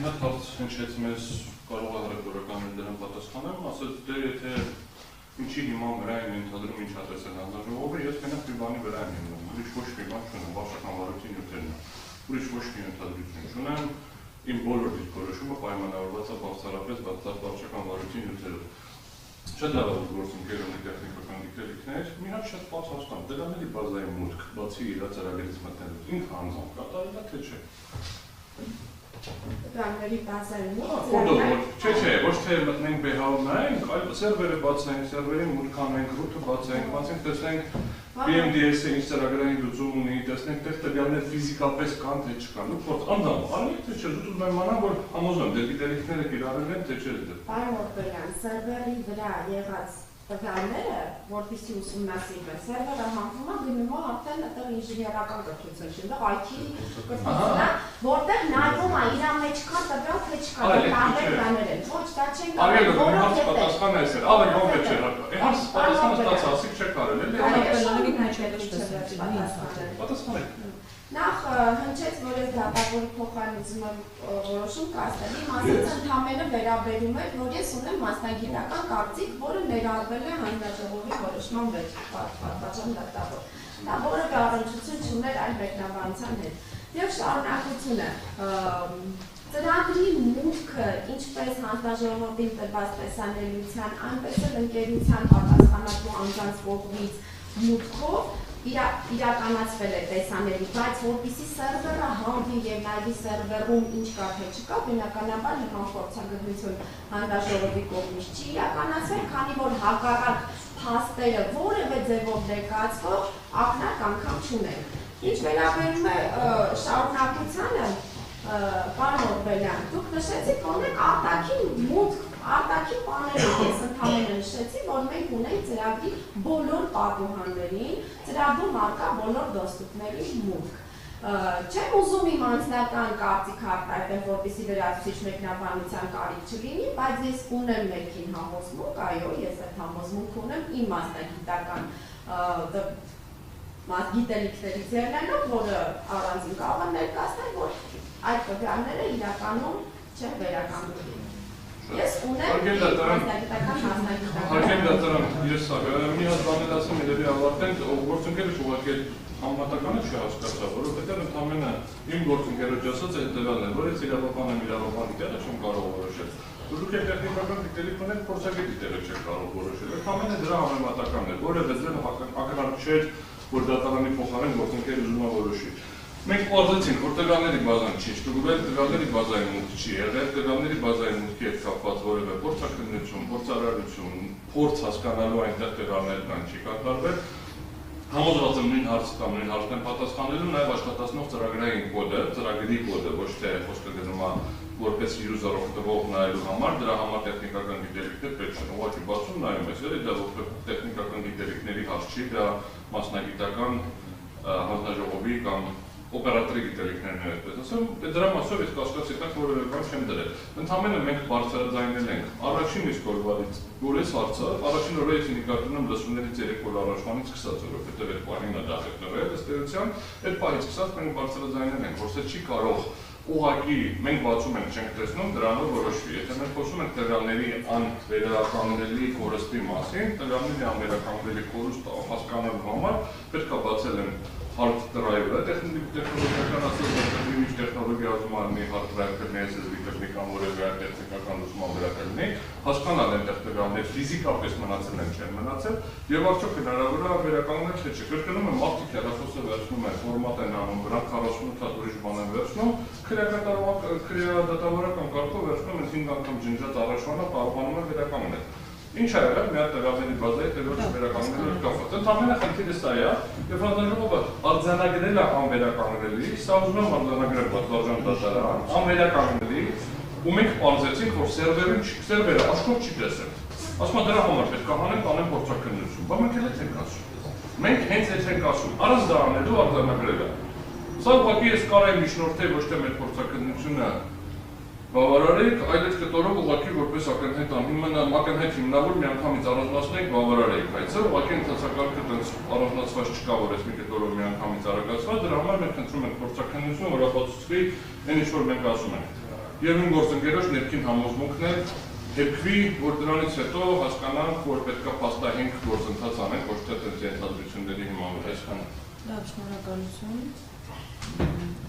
հատ հարց հնչեց մեզ կարող է հրապարականել դրան պատասխանեմ, ասաց դե եթե ինչի հիման վրա են ընդհանրում ինչ հատեսել հանձնաժողովը, ես մենակ մի բանի վրա եմ հիմնում, ուրիշ ոչ մի բան չունեմ, վարչական վարույթի նյութերն է, ուրիշ ոչ մի ընդհանրություն չունեմ, իմ բոլոր դիրքորոշումը պայմանավորված է բարձրապես վարչական վարույթի նյութերով։ Շատ լավ է գործընկեր ունի տեխնիկական գիտելիքներ, մի հատ շատ բաց հասկանում, դրանների բազայի մուտք, բացի իր ծրագրից մտնելուց, ինքը անձամբ կատարել է, թե չէ։ Ծրագրերի բազայի մուտք, չէ, ոչ թե մտնենք բեհավ նայենք, այլ սերվերը բացենք, սերվերի մուտք անենք, ռութը բացենք, տեսնենք BMDS-ը ինչ ծրագրային լուծում ունի, տեսնենք տեղ տվյալներ ֆիզիկապես կան, թե չկան, ու փորձ անձամբ արեք, թե չէ, ուզում եմ իմանալ, որ համոզվեմ, դեր գիտելիքները կիրառել են, թե չէ դե։ Պարոն Օրբելյան, սերվերի վրա եղած տվյալները, որպեսզի ուսումնասիրվեն, սերվերը հանվում է, գնում է արդեն այդտեղ ինժեներական կրթություն, այնտեղ IT կրթություն է, որտեղ նայվում է իր մեջ կա տվյալ, թե չկա, տարբեր բաներ են, ոչ դա չեն կարելի, հարց պատասխանը էս էր, ավելի կոնկրետ չէ, հարց պատասխանը ստացա, ասիկ չեք կարել, պատասխանեք։ Նախ հնչեց, որ ես դատավորի փոխանցումը որոշում կայացնելու, մասից ընդհանրապես վերաբերում էր, որ ես ունեմ մասնագիտական կարծիք, որը ներառվել է հանձնաժողովի որոշման մեջ պատվաճան դատավոր։ Դա որևէ առնչություն չուներ այլ մեկնաբանության հետ։ Եվ շարունակությունը ծրագրի մուտքը, ինչպես հանձնաժողովին տրված տեսանելիության, այնպես էլ ընկերության պատասխանատու անձանց կողմից մուտքով իրականացվել է տեսանելի, բայց որպեսզի սերվերը հանվի եւ նայվի սերվերում ինչ կա թե չկա, բնականաբար նման փորձագործություն հանձնաժողովի կողմից չի իրականացվել, քանի որ հակառակ փաստերը որևէ ձևով ներկայացվող ակնարկ անգամ չունեն։ Ինչ վերաբերում է շարունակությանը, պարոն Օրբելյան, դուք նշեցիք, որ ունեք արտաքին մուտք, արտաքին բաները, ես ընդհանրապես նշեցի, որ մենք ունենք ծրագրի բոլոր պատուհաններին, ծրագրում առկա բոլոր դոստուկների մուտք։ Չեմ ուզում իմ անձնական կարծիքը արտահայտել, որպեսզի լրացուցիչ մեկնաբանության կարիք չլինի, բայց ես ունեմ ներքին համոզմունք, այո, ես այդ համոզմունքը ունեմ իմ մասնագիտական գիտելիքներից ելնելով, որը առանձին կարող եմ ներկայացնել, որ այդ տվյալները իրականում չեն վերականգնվի։ Ես ունեմ մասնագիտական Հարգեմ դատարան, ես մի հատ բանել ասեմ, երևի ավարտենք, գործընկերը ուղղակի համեմատականը չհասկացա, որովհետև ընդամենը իմ գործընկերոջ ասած այդ տվյալն է, որ ես իրավաբան եմ, իրավաբանի տեղը չեմ կարող որոշել։ Դուք եք տեխնիկական գիտելիք ունեք, փորձագետի տեղը չեք կարող որոշել։ Ընդամենը դրա համեմատականն է, որևէ ձև ակնարկ չէր, որ դատարանի փոխարեն գործընկերը ուզում է որոշի։ Մենք պարզեցինք, որ տվյալների բազան չի շտուգվել, տվյալների բազային մուտք չի եղել, տվյալների բազային մուտքի հետ կապված որևէ փորձաքննություն, փորձարարություն, փորձ հասկանալու այնտեղ տվյալներ կան չի կատարվել։ Համոզված եմ նույն հարցը կամ նույն հարցն են պատասխանելու, նաև աշխատացնող ծրագրային կոդը, ծրագրի կոդը, ոչ թե խոսքը գնում է որպես յուզերով տվող նայելու համար, դրա համար տեխնիկական գիտելիքներ պետք չեն, ուղղակի բացում նայում ես, դա տեխնիկական գիտելիքների հարց չի, դա մասնագիտական հանձնաժողովի կամ օպերատորի գիտելիքներն են այդպես ասեմ, դրա մասով ես կասկածի տակ որևէ բան չեմ դրել։ Ընդհանրապես մենք բարձրաձայնել ենք առաջին իսկ օրվանից, որ այս հարցը, առաջին օրը ես նկատում եմ լսումներից 3 օր առաջվանից սկսած, որովհետև այդ պահին դա դատել ըստ էության, այդ պահից սկսած մենք բարձրաձայնել ենք, որ սա չի կարող ուղղակի մենք բացում ենք չենք տեսնում դրանով որոշվի։ Եթե մենք խոսում ենք տվյալների անվերականգնելի կորստի մասին, տվյալների անվերականգնելի կորուստ հասկանալու համար պետք է բացել են hard drive-ը, տեխնոլոգիական ասոցիացիայի տեխնոլոգիա ուզում անի hard drive կլինի, SSD տեխնիկան որևէ տեխնիկական ուսման վրա կլինի, հասկանալ են տեխնոլոգիաներ ֆիզիկապես մնացել են, չեն մնացել, եւ արդյոք հնարավոր է վերականգնել թե չէ։ Կրկնում եմ, մարդիկ հեռախոսը վերցնում են, ֆորմատ են անում, վրան 48 հատ ուրիշ բան են վերցնում, քրեադատավորական կարգով վերցնում են 5 անգամ ջնջած առաջվանը կարողանում են վերականգնել։ Ինչ է եղել, մի հատ տվյալների բազայի տվյալը վերականգնելու կապված։ Ընդամենը խնդիրը սա է, եւ հանձնաժողովը արձանագրել է անվերականգնելի, սա ուզում եմ արձանագրել պատվարժան դատարան, անվերականգնելի, ու մենք պարզեցինք, որ սերվերը աշխով չի տեսել։ Ասում է դրա համար պետք է հանենք, անենք փորձաքննություն, բայց մենք էլ ենք ասում։ Մենք հենց այդ ենք ասում, առանց դա անելու արձանագրելը։ Սա ուղղակի ես կարայի միջնորդել ոչ թե մեր փորձաքննությունը բավարարեք, այլև կտորով ուղղակի որպես ակնհայտ ակնհայտ հիմնավոր միանգամից առանձնացնենք բավարարեք, այդ սա ուղղակի ընթացակարգը տենց առանձնացված չկա, որ այս մի կտորով միանգամից արագացված, դրա համար մենք խնդրում ենք փորձաքննություն, որ ապացուցվի այն ինչ որ մենք ասում ենք։ եւ իմ գործընկերոջ ներքին համոզմունքն է երկվի, որ դրանից հետո հասկանանք, որ պետք է փաստահենք գործընթաց անենք, ոչ թե դեռ ենթադրությունների հիման վրա, այսքան։ Լավ, շնորհակալություն։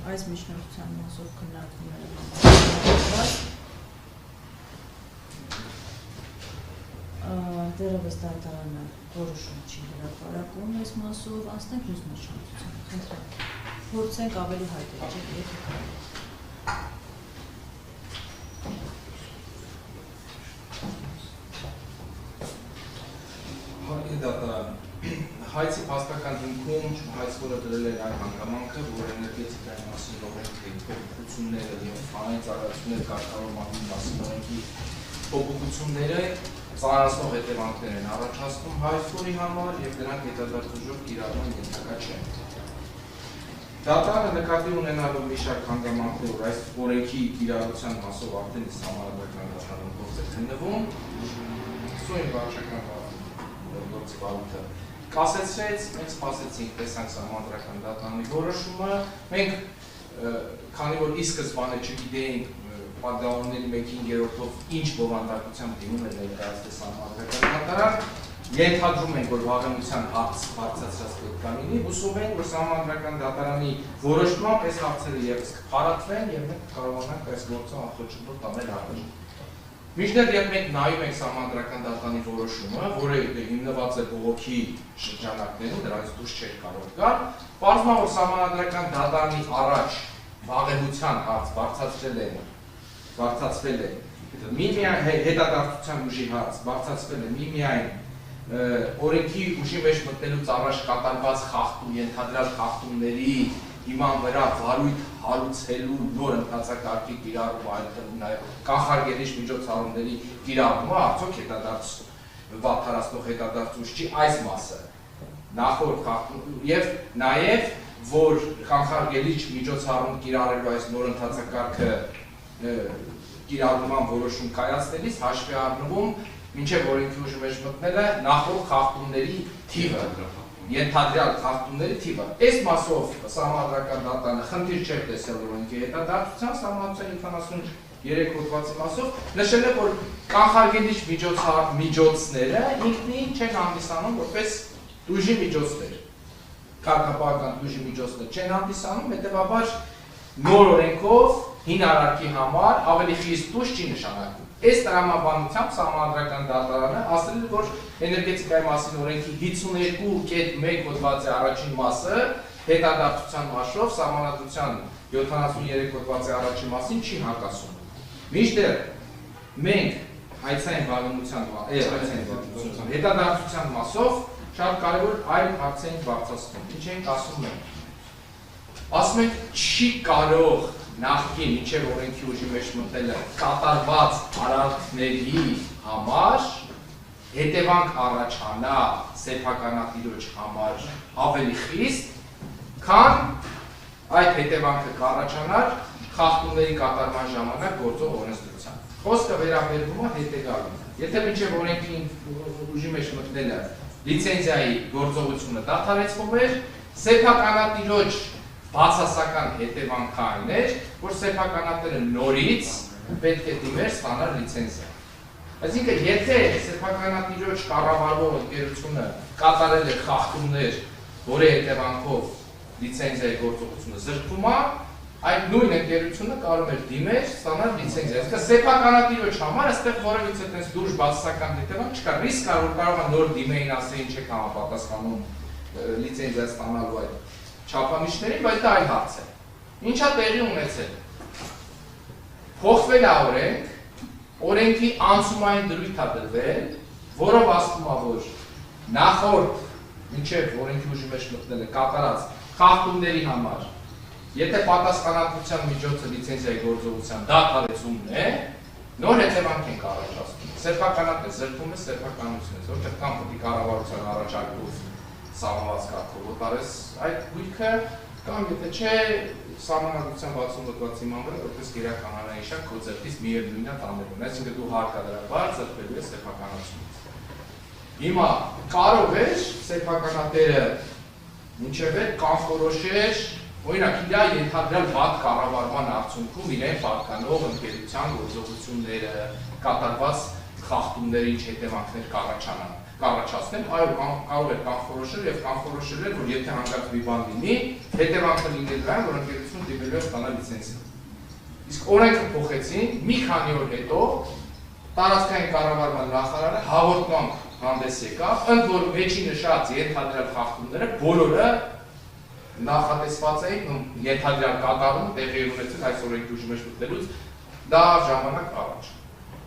Այս միջնորդության մասով քննարկումները դեռևս դատարանը որոշում չի հրապարակում այս մասով, անցնենք մյուս միջնորդության։ Խնդրեմ, փորձենք ավելի հայտել, չէ՞, եթե կարելի։ Դատարան հայցի փաստական հիմքում հայց, որը դրել էր այն հանգամանքը, որ էներգետիկայի մասին օրենքի փոփոխությունները եւ հանրային ծառայությունների կարգավորման մասին օրենքի փոփոխությունները ծանրացնող հետևանքներ են առաջացնում հայցորի համար եւ դրանք հետադարձուժող կիրառման ենթակա չեն։ Դատարանը նկատի ունենալով մի շարք հանգամանքներ, որ այս օրենքի կիրառության մասով արդեն համարական դատարանում գործ է քննվում, սույն վարչական գործիքավորը կասեցրեց, մենք սպասեցինք, տեսանք սահմանադրական դատարանի որոշումը, մենք քանի որ ի սկզբանե չգիտեինք պատգամավորների 1/5-ով ինչ բովանդակությամբ դիմում է ներկայացնել սահմանադրական դատարան, ենթադրում ենք, որ վաղեմության հարց բարձրացած պետք է լինի, հուսում ենք, որ սահմանադրական դատարանի որոշմամբ այս հարցերը ևս կփարատվեն եւ մենք կարողանանք այս գործը անխոչնդոտ տանել առաջ։ Մինչդեռ երբ մենք նայում ենք սահմանադրական դատարանի որոշումը, որը հիմնված է բողոքի շրջանակներում, դրանից դուրս չէր կարող գալ, պարզվում է, որ սահմանադրական դատարանի առաջ վաղեմության հարց բարձրացվել է միմիայն հետադարձության ուժի հարց բարձրացվել է միմիայն օրենքի ուժի մեջ մտնելուց առաջ կատարված խախտում, ենթադրյալ խախտումների հիման վրա վարույթ հարուցելու նոր ընթացակարգի կիրառումը, այլտեղ նաև կանխարգելիչ միջոցառումների կիրառումը, արդյոք վատթարացնող հետադարձուց չի այս մասը նախորդ խախտում եւ նաև որ կանխարգելիչ միջոցառում կիրառելու այս նոր ընթացակարգը կիրառման որոշում կայացնելիս հաշվի առնվում մինչև օրենքի ուժի մեջ մտնելը նախորդ խախտումների թիվը ենթադրյալ խախտումների թիվը։ Այս մասով սահմանադրական դատարանը խնդիր չէր տեսել օրենքի հետադարձության սահմանադրության 73 հոդվածի մասով նշել է, որ կանխարգելիչ միջոցները ինքնին չեն հանդիսանում որպես ուժի միջոցներ, կարգապահական ուժի միջոցներ չեն հանդիսանում, հետևաբար նոր օրենքով հին արարքի համար ավելի խիստ ուժ չի նշանակում։ Այս տրամաբանությամբ սահմանադրական դատարանը ասել է, որ էներգետիկայի մասին օրենքի 52.1 հոդվածի առաջին մասը հետադարձության մասով սահմանադրության 73 հոդվածի առաջին մասին չի հակասում։ Մինչդեռ մենք հայցային վաղեմության հետադարձության մասով շատ կարևոր այլ հարց ենք բարձրացնում։ Ինչ ենք ասում մենք։ Ասում ենք չի կարող նախկին մինչև օրենքի ուժի մեջ մտնելը կատարված արարքների համար հետևանք առաջանա սեփականատիրոջ համար ավելի խիստ, քան այդ հետևանքը կառաջանար խախտումների կատարման ժամանակ գործող օրենսդրության։ Խոսքը վերաբերվում է հետեգալուն։ Եթե մինչև օրենքի ուժի մեջ մտնելը լիցենզիայի գործողությունը դադարեցվում էր, սեփականատիրոջ բացասական հետևանքը այն էր, որ սեփականատերը նորից պետք է դիմեր ստանալ լիցենզիա։ Այսինքն, եթե սեփականատիրոջ կառավարող ընկերությունը կատարել է խախտումներ, որի հետևանքով լիցենզիայի գործողությունը զրկվում է, այդ նույն ընկերությունը կարող է դիմեր ստանալ լիցենզիա։ Այսինքն, սեփականատիրոջ համար այստեղ որևիցե այդպես դուրս բացասական հետևանք չկա։ Ռիսկ կա, որ կարող է նոր դիմեին ասեին չեք համապատասխանում լիցենզիա ստանալու այդ չափանիշներին, բայց դա այլ հարց է։ Ինչա տեղի ունեցել։ Փոխվել է օրենք, օրենքի անցումային դրույթ է դրվել, որով ասվում է, որ նախորդ մինչև օրենքի ուժի մեջ մտնելը կատարած խախտումների համար, եթե պատասխանատվության միջոցը լիցենզիայի գործողության դադարեցումն է, նոր հետևանք ենք առաջացնում։ Սեփականատեր զրկում է սեփականությունից, որտեղ կամ պետք է կառավարության առաջարկով սահմանված կարգով օտարես այդ գույքը կամ եթե չէ սահմանադրության 60 հոդվածի հիման վրա որպես գերականանային շարք քո ձեռքից միևնույնն է տանելուն, այսինքն դու հարկադրաբար զրկվելու ես սեփականությունից։ Հիմա կարող է սեփականատերը մինչև այդ կանխորոշեր Օրինակ, իր ենթադրյալ վատ կառավարման արդյունքում իրեն պատկանող ընկերության գործողությունները, կատարված խախտումների ինչ հետևանքներ կառաջացնել, այո, կարող է կանխորոշել եւ կանխորոշել, որ եթե հանկարծ մի բան լինի, հետևանքը լինի դրան, որ ընկերությունը դիմելու է ստանալ լիցենզիա։ Իսկ օրենքը փոխեցին, մի քանի օր հետո տարածքային կառավարման նախարարը հաղորդման հանդես եկավ, ընդ որ մեջի նշած ենթադրյալ խախտումները բոլորը նախատեսված էին ենթադրյալ կատարում տեղի ունեցել այս օրենքի ուժի մեջ մտնելուց դա ժամանակ առաջ։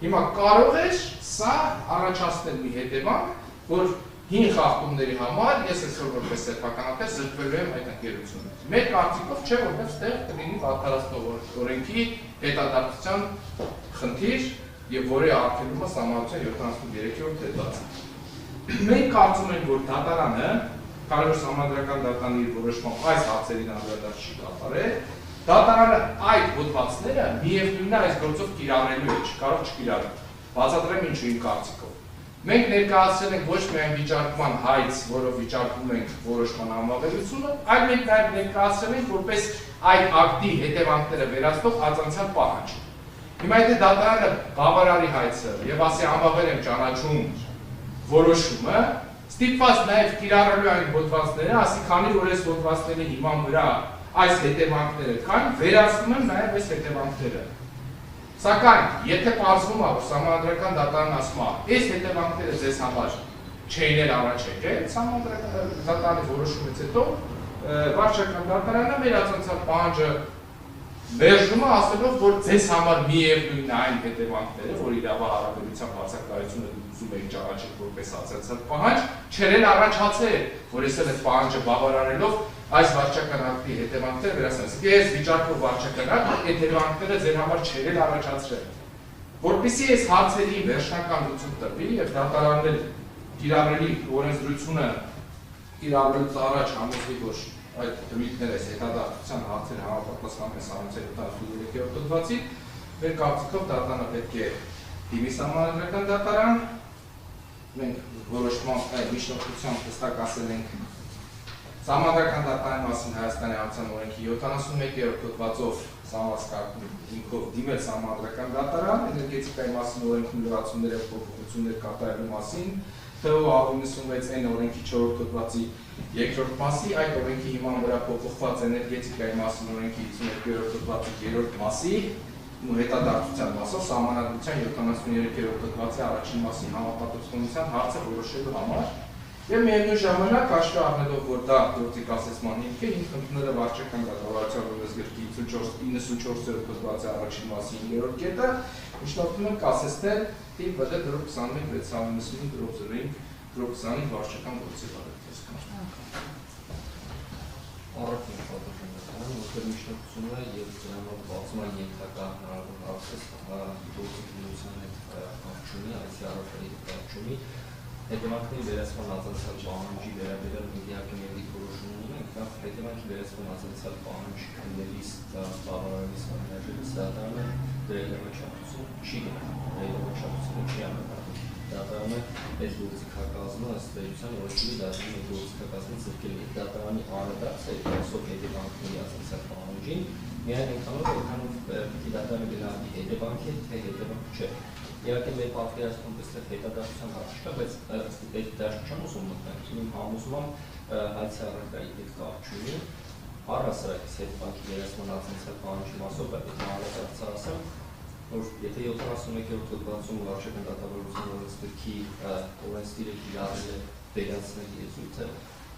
Հիմա կարող է սա առաջացնել մի հետևանք, որ հին խախտումների համար ես այսօր որպես սեփականատեր զրկվելու եմ այդ ընկերությունից։ Մեր կարծիքով չէ, որպես տեղ կլինի պատասխանատու օրենքի հետադարձության խնդիր եւ որի արգելումը Սահմանադրության 73-րդ հեդացը։ Մենք կարծում ենք, որ դատարանը կարող է Սահմանադրական դատարանի իր որոշմամբ այս հարցերին անդրադարձ չի կատարել, դատարանը այդ հոդվածները միևնույնն է այս գործով կիրառելու է, կարող չկիրառել։ Բացատրեմ ինչու իմ կարծիքով։ Մենք ներկայացրել ենք ոչ միայն վիճարկման հայց, որով վիճարկում ենք որոշման համավերությունը, այլ մենք նաև ներկայացրել ենք որպես այդ ակտի հետևանքները վերացնող արձանցյալ պահանջ։ Հիմա եթե դատարանը բավարարի հայցը եւ ասի անվավեր եմ ճանաչում որոշումը, ստիպված նաև կիրառելու այն հոդվածները, ասի քանի որ այս հոդվածների հիման վրա այս հետևանքները կան, վերացնում են նաև այս հետևանքները։ Սակայն, եթե պարզվում է, որ Սահմանադրական դատարանն ասում է, այս հետևանքները ձեզ համար չէին էլ առաջ եկել, Սահմանադրական դատարանի որոշումից հետո վարչական դատարանը մեր արձանցյալ պահանջը մերժում է ասելով, որ ձեզ համար միևնույնն է այն հետևանքները, որ իրավահարաբերության բացակայությունը ուզում եք ճանաչել որպես արձանցյալ պահանջ, չէր էլ առաջացել, որ ես այդ պահանջը բավարարելով այս վարչական ակտի հետևանքները վերացնեմ։ Ես վիճարկող վարչական ակտ հետևանքները ձեր համար չէր էլ առաջացրել։ Որպեսզի այս հարցերի վերջնական լուծում տրվի եւ դատարաններ կիրառելի օրենսդրությունը կիրառելուց առաջ համոզվի, որ այդ դրույթները այս հետադարձության հարցերը համապատասխանում են Սահմանադրության 73-րդ հոդվածի, մեր կարծիքով դատարանը պետք է դիմի Սահմանադրական դատարան, մենք որոշման միջնորդությամբ հստակ ասել ենք Սահմանադրական դատարանի մասին Հայաստանի Հանրապետության օրենքի 71-րդ հոդվածով սահմանված կարգով դիմել Սահմանադրական դատարան, էներգետիկայի մասին օրենքի լրացումներ եւ փոփոխություններ կատարելու մասին, ԹՕ 96-ն օրենքի 4-րդ հոդվածի 2-րդ մասի, այդ օրենքի հիման վրա փոփոխված էներգետիկայի մասին օրենքի 52-րդ հոդվածի 3-րդ մասի ու հետադարձության մասով Սահմանադրության 73-րդ հոդվածի առաջին մասի համապատասխանության հարցը որոշելու համար եւ միևնույն ժամանակ հաշվի առնելով, որ դա գործի կասեցման հիմք է, ինքը ընդունել է վարչական կառավարության օրենսգրքի 94-րդ հոդվածի առաջին մասի 5-րդ կետը, միջնորդում են կասեցնել T-ԲԴ-21-695-0-20 վարչական գործի բարեկցական։ Առաջին պատասխանը, որտեղ միջնորդությունը եւ դրանով բացում են ենթակա հնարավոր հարցեր գործի դիմության հետ կապչունի, այսի առարկայի կապչունի հետևանքների վերացման արձանցյալ պահանջի վերաբերյալ իդեալի մերդիկ որոշում ունենք, դա հետևանքի վերացման արձանցյալ պահանջ քննելիս բավարարելիս մերժելիս դատարանը դրել առաջարկություն չի առաջարկությունը չի անհրաժեշտ։ Դատարանը այս գործիքակազմը ըստ էության որոշելի դատարանի գործիքակազմը զրկել է դատարանի անդրադարձը այսով հետևանքների արձանցյալ պահանջին, միայն այնքանով պիտի դատարանը գնահատի հետևանք է, թե հետևանք չէ։ Իհարկե մեր պատկերացնում այստեղ հետադարձության հարց չկա, բայց այդ դաշտ չեմ ուզում մտնենք, իմ համոզում հայցի առարկայի հետ կապ չունի, առհասարակ հետևանքի վերացման արձանցյալ պահանջի մասով այդ մանրակրկիտ ասեմ, որ եթե 71-րդ հոդվածում վարչական դատավարության օրենսգրքի օրենսդիրը կիրառել է վերացնել եզրույթը,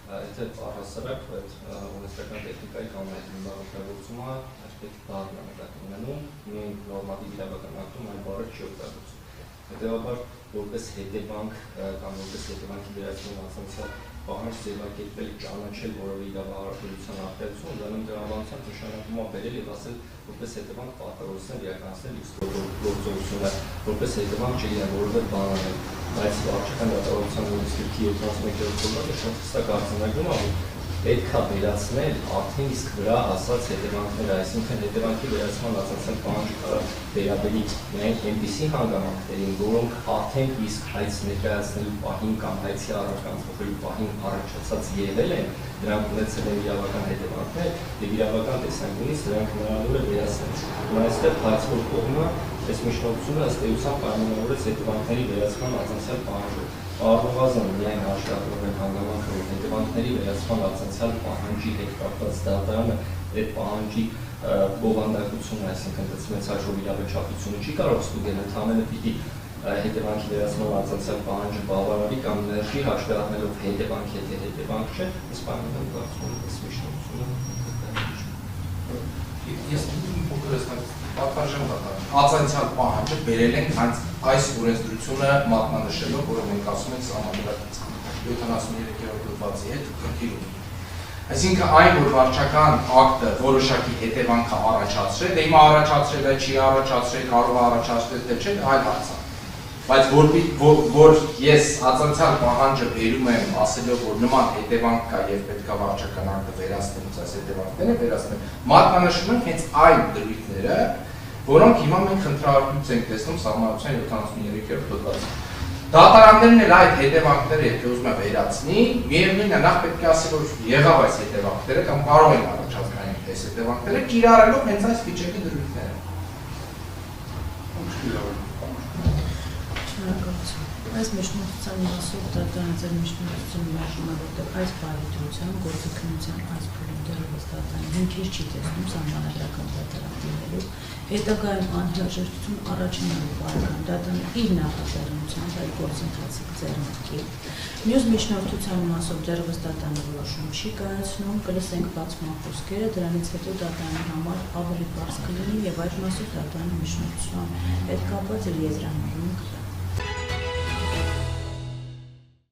եթե առհասարակ այդ օրենսդրական տեխնիկայի կամ այդ նորմատիվը այսպես բառն նկատի ունենում, նույն նորմատիվ իրավական ակտում այն բառը չի օգտագործվում։ Հետևաբար որպես հետևանք կամ որպես հետևանքի վերացման արձանցյալ պահանջ ձևակերպել ճանաչել որևէ իրավահարաբերության արտահայտություն, դրանով դրամաբանության նշանակում է բերել եւ ասել որպես հետևանք պարտավորություն իրականացնել գործողությունը, որպես հետևանք չգիտեմ որևէ բան անել, բայց վարչական դատավարության օրենսգրքի 71-րդ հոդվածը շատ հստակ արձանագրում է, որ պետք է վերացնել արդեն իսկ վրա ասած հետևանքները, այսինքն հետևանքի վերացման ածացած պահանջը կարող վերաբերի միայն այնպիսի հանգամանքներին, որոնք արդեն իսկ հայց ներկայացնելու պահին կամ հայցի առանձնացնելու պահին առաջացած եղել են, դրանք ունեցել են իրավական հետևանքներ եւ իրավական տեսանկյունից դրանք հնարավոր է վերացնել։ Ուրեմն այստեղ հայցվող կողմը այս միջնորդությունը ըստ էության պայմանավորեց հետևանքների վերացման ածանցյալ պահանջը։ Առնվազն միայն հաշվառվում են հանգամանքը, որ հետևանքների վերացման ածանցյալ պահանջի հետ կապված դատարանը այդ պահանջի բովանդակությունը, այսինքն դրսմեցարժով իրավաչափությունը չի կարող ստուգել, ընդհանրապես պիտի հետևանքի վերացման ածանցյալ պահանջը բավարարի կամ ներշի հաշվի առնելով հետևանքի հետ հետևանք չէ, այս պայմաններում կարծում եմ այս միջնորդությունը Ես փոքր եմ պատվարժան դատարան։ Ածանցյալ պահանջը բերել ենք հենց այս օրենսդրությունը մատնանշելով, որը մենք ասում ենք սահմանադրակից 73-րդ հոդվածի հետ կրկին ունի։ Այսինքն այն, որ վարչական ակտը որոշակի հետևանք է առաջացրել, դե հիմա առաջացրել է, չի առաջացրել, կարող է առաջացնել, թե չէ, այլ հարց է։ Բայց որ ես ածանցյալ պահանջը բերում եմ ասելով, որ նման հետևանք կա եւ պետք է վարչական ակտը վերացնելուց այս հետևանքները վերացնել, մատնանշում ենք հենց այն դրույթները, որոնք հիմա մենք խնդրահարույց ենք տեսնում Սահմանադրության 73-րդ հոդվածում։ Դատարաններն էլ այդ հետևանքները, եթե ուզում է վերացնի, միևնույնն է նախ պետք է ասի, որ եղավ այս հետևանքները կամ կարող են առաջացնել այս հետևանքները, կիրառելով հենց այս վիճակի դրույթները։ Այս միջնորդության մասով դատարանը ձեր միջնորդությունը մերժում է, որտեղ այս բարիդրության, գործընկերության այս փուլում դեռևս դատարանը հիմքեր չի տեսնում սահմանադրական դատարան դիմելու, հետագայում անհրաժեշտություն առաջանալու բարեկամ դատարանը իր նախաձեռնությամբ այդ գործընթացը ձեռնարկի։ Մյուս միջնորդության մասով դեռևս դատարանը որոշում չի կայացնում, կլսենք բացման խոսքերը, դրանից հետո դատարանի համար ավելի բարձ կլինի եւ այդ մասով դատարանի միջնորդության հետ կապված իր եզրանալուն